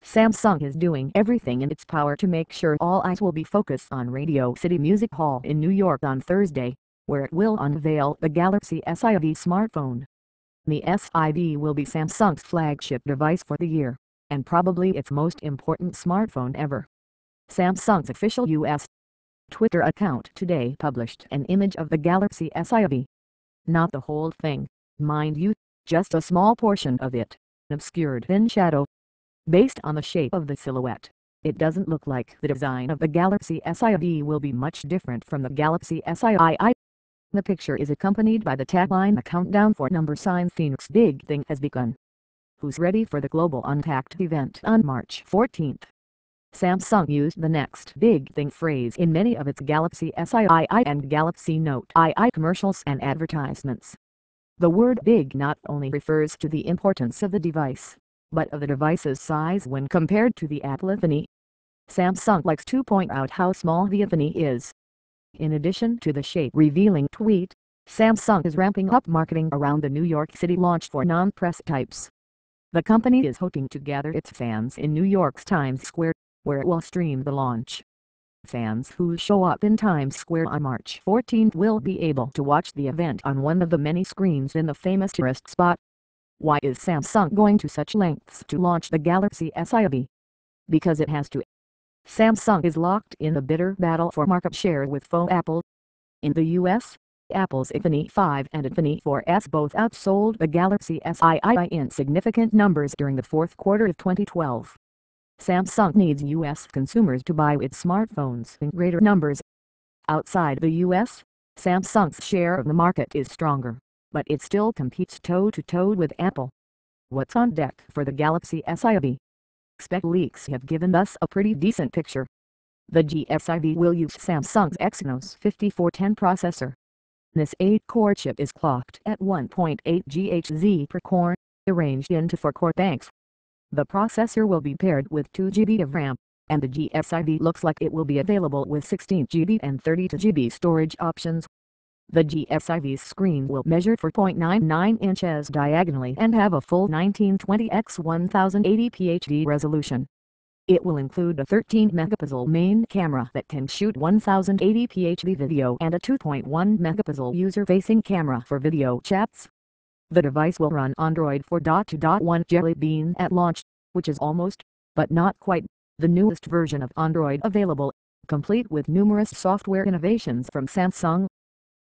Samsung is doing everything in its power to make sure all eyes will be focused on Radio City Music Hall in New York on Thursday, where it will unveil the Galaxy S5 smartphone. The S5 will be Samsung's flagship device for the year, and probably its most important smartphone ever. Samsung's official U.S. Twitter account today published an image of the Galaxy S5. Not the whole thing, mind you, just a small portion of it, obscured in shadow. Based on the shape of the silhouette, it doesn't look like the design of the Galaxy S5 will be much different from the Galaxy S2. The picture is accompanied by the tagline "The countdown for Phoenix Big Thing has begun. Who's ready for the global Unpacked event on March 14th? Samsung used the next big thing phrase in many of its Galaxy S2 and Galaxy Note II commercials and advertisements. The word big not only refers to the importance of the device, but of the device's size when compared to the Apple iPhone. Samsung likes to point out how small the iPhone is. In addition to the shape-revealing tweet, Samsung is ramping up marketing around the New York City launch for non-press types. The company is hoping to gather its fans in New York's Times Square, where it will stream the launch. Fans who show up in Times Square on March 14th will be able to watch the event on one of the many screens in the famous tourist spot. Why is Samsung going to such lengths to launch the Galaxy S5? Because it has to. Samsung is locked in a bitter battle for market share with foe Apple. In the US, Apple's iPhone 5 and iPhone 4S both outsold the Galaxy S2 in significant numbers during the fourth quarter of 2012. Samsung needs US consumers to buy its smartphones in greater numbers. Outside the US, Samsung's share of the market is stronger, but it still competes toe-to-toe with Apple. What's on deck for the Galaxy S5? Spec leaks have given us a pretty decent picture. The GS5 will use Samsung's Exynos 5410 processor. This 8-core chip is clocked at 1.8 GHz per core, arranged into 4 core banks. The processor will be paired with 2 GB of RAM, and the GS5 looks like it will be available with 16 GB and 32 GB storage options. The GS5's screen will measure 4.99 inches diagonally and have a full 1920 x 1080p HD resolution. It will include a 13-megapixel main camera that can shoot 1080p HD video and a 2.1-megapixel user-facing camera for video chats. The device will run Android 4.2.1 Jelly Bean at launch, which is almost, but not quite, the newest version of Android available, complete with numerous software innovations from Samsung.